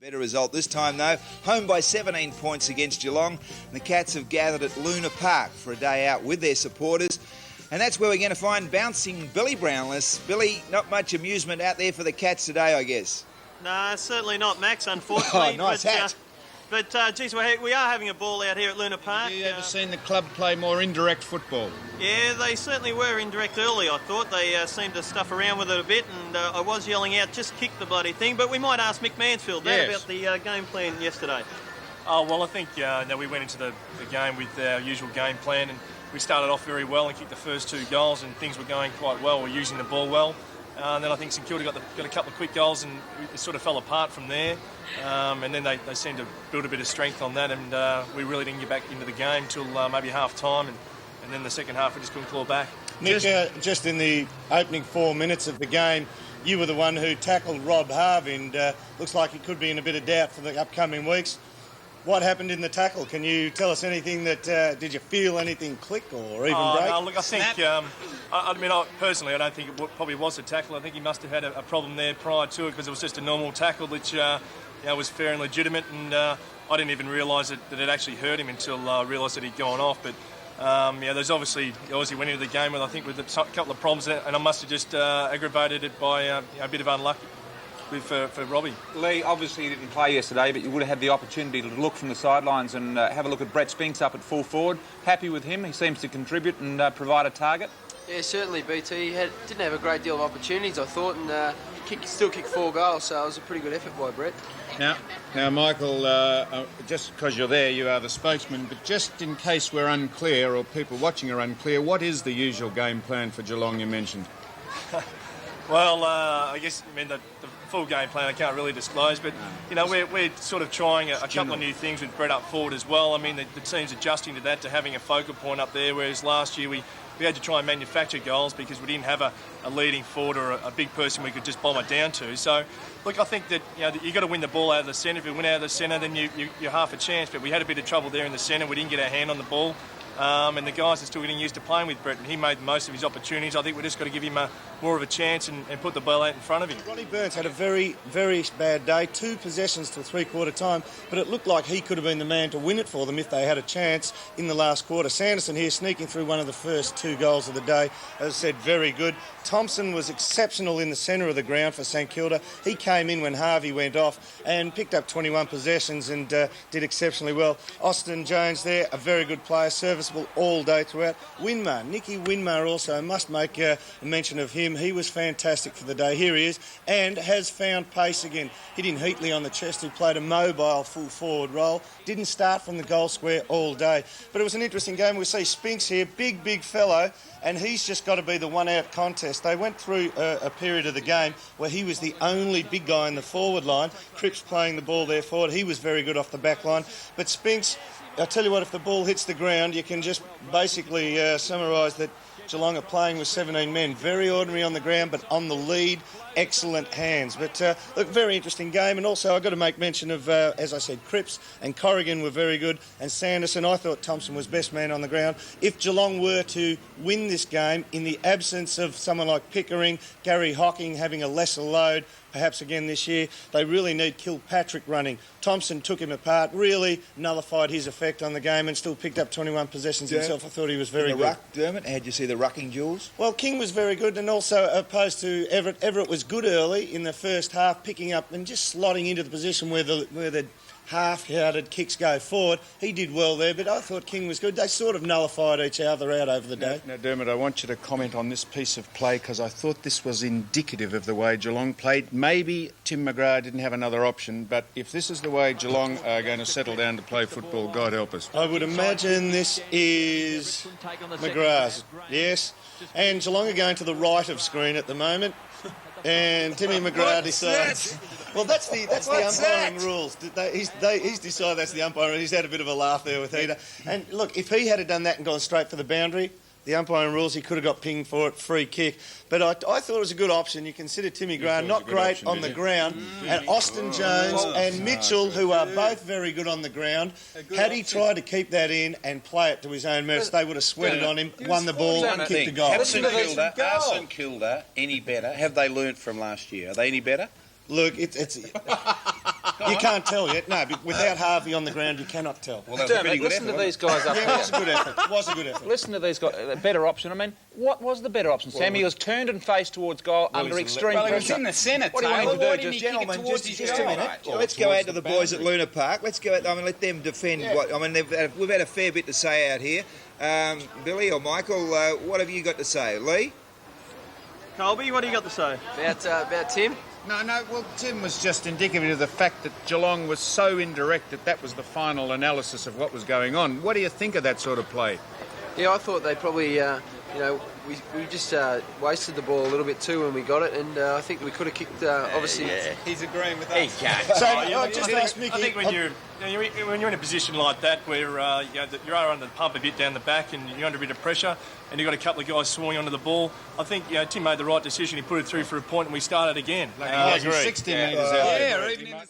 Better result this time though, home by 17 points against Geelong. The Cats have gathered at Luna Park for a day out with their supporters, and that's where we're going to find bouncing Billy Brownless. Billy, not much amusement out there for the Cats today, I guess. No, certainly not, Max, unfortunately. Oh, nice hat. Geez, we are having a ball out here at Luna Park. Have you ever seen the club play more indirect football? Yeah, they certainly were indirect early, I thought. They seemed to stuff around with it a bit, and I was yelling out, just kick the bloody thing. But we might ask Mick Mansfield about the game plan yesterday. Oh, well, I think we went into the game with our usual game plan, and we started off very well and kicked the first 2 goals, and things were going quite well. We're using the ball well. And then I think St Kilda got a couple of quick goals, and it sort of fell apart from there. And then they seemed to build a bit of strength on that, and we really didn't get back into the game till maybe half-time, and then the second half we just couldn't claw back. Nick, just in the opening 4 minutes of the game, you were the one who tackled Rob Harvey, and looks like he could be in a bit of doubt for the upcoming weeks. What happened in the tackle? Can you tell us anything that, did you feel anything click or even break? No, look, I think, personally, I don't think it probably was a tackle. I think he must have had a problem there prior to it, because it was just a normal tackle, which was fair and legitimate, and I didn't even realise that it actually hurt him until I realised that he'd gone off. But there's obviously went into the game with a couple of problems, and I must have just aggravated it by a bit of unluck for Robbie. Leigh, obviously you didn't play yesterday, but you would have had the opportunity to look from the sidelines and have a look at Brett Spinks up at full forward. Happy with him? He seems to contribute and provide a target. Yeah, certainly, BT. Didn't have a great deal of opportunities, I thought, and still kicked 4 goals, so it was a pretty good effort by Brett. Now, Michael, just because you're there, you are the spokesman, but just in case we're unclear or people watching are unclear, what is the usual game plan for Geelong you mentioned? Well, I guess the full game plan I can't really disclose, but we're sort of trying a couple of new things with Brett up forward as well. I mean, the team's adjusting to that, to having a focal point up there, whereas last year we had to try and manufacture goals because we didn't have a leading forward or a big person we could just bomb it down to. So, look, I think that you've got to win the ball out of the centre. If you win out of the centre, then you're half a chance. But we had a bit of trouble there in the centre. We didn't get our hand on the ball. And the guys are still getting used to playing with Brett, and he made the most of his opportunities. I think we've just got to give him more of a chance and put the ball out in front of him. Ronnie Burns had a very, very bad day, 2 possessions to 3-quarter time, but it looked like he could have been the man to win it for them if they had a chance in the last quarter. Sanderson here sneaking through one of the first 2 goals of the day, as I said, very good. Thompson was exceptional in the centre of the ground for St Kilda. He came in when Harvey went off and picked up 21 possessions and did exceptionally well. Austin Jones there, a very good player, serviceable all day throughout. Winmar, Nicky Winmar also, must make a mention of him. He was fantastic for the day. Here he is, and has found pace again. Hitting Heatley on the chest, who played a mobile full forward role. Didn't start from the goal square all day. But it was an interesting game. We see Spinks here, big fellow, and he's just got to be the one-out contest. They went through a period of the game where he was the only big guy in the forward line. Cripps playing the ball there forward. He was very good off the back line. But Spinks, I tell you what, if the ball hits the ground, you can just basically summarise that Geelong are playing with 17 men. Very ordinary on the ground, but on the lead, excellent hands. But look, very interesting game. And also I've got to make mention of, as I said, Cripps and Corrigan were very good. And Sanderson, I thought Thompson was best man on the ground. If Geelong were to win this game, in the absence of someone like Pickering, Gary Hocking having a lesser load, perhaps again this year, they really need Kilpatrick running. Thompson took him apart, really nullified his effect on the game and still picked up 21 possessions himself. I thought he was very good. Ruck, Dermott, how'd you see the rucking duels? Well, King was very good, and also opposed to Everett. Everett was good early in the first half, picking up and just slotting into the position where the half-hearted kicks go forward. He did well there, but I thought King was good. They sort of nullified each other out over the day. Now, Dermott, I want you to comment on this piece of play, because I thought this was indicative of the way Geelong played. Maybe Tim McGrath didn't have another option, but if this is the way Geelong are going to settle down to play football, God help us. I would imagine this is McGrath's, yes. And Geelong are going to the right of screen at the moment. And Timmy McGrath decides. Well, that's the umpiring rules. He's decided that's the umpiring. He's had a bit of a laugh there with Heater. And look, if he had done that and gone straight for the boundary, the umpiring rules, he could have got pinged for it, free kick. But I thought it was a good option. You consider Timmy Grant not great on the ground, and Austin Jones and Mitchell, who are both very good on the ground. Had he tried to keep that in and play it to his own merits, they would have sweated on him, won the ball and kicked a goal. Are St Kilda any better? Have they learnt from last year? Are they any better? Look, it's You can't tell yet. No, without Harvey on the ground, you cannot tell. Well, Dermott, listen to these guys up Yeah, here. it was a good effort. It was a good effort. Listen to these guys. A better option. I mean, what was the better option, Sam? He was turned and faced towards goal under extreme Well, he was pressure. in the centre. What do you want him to do? Just Gentlemen, just a minute. Well, Let's go out to the boys at Luna Park. Let's go. Let them defend. What I mean, we've had a fair bit to say out here. Billy or Michael, what have you got to say? Leigh? Colby, what do you got to say? About Tim? No, well, Tim was just indicative of the fact that Geelong was so indirect that was the final analysis of what was going on. What do you think of that sort of play? Yeah, I thought they probably, we just wasted the ball a little bit too when we got it, and I think we could have kicked, obviously... Yeah. He's agreeing with He us. can't. So, I just ask Mickey... I think when you're in a position like that where you are under the pump a bit down the back and you're under a bit of pressure and you've got a couple of guys swinging onto the ball, I think Tim made the right decision. He put it through for a point and we started again. I agree. 60 metres out. Yeah, even in the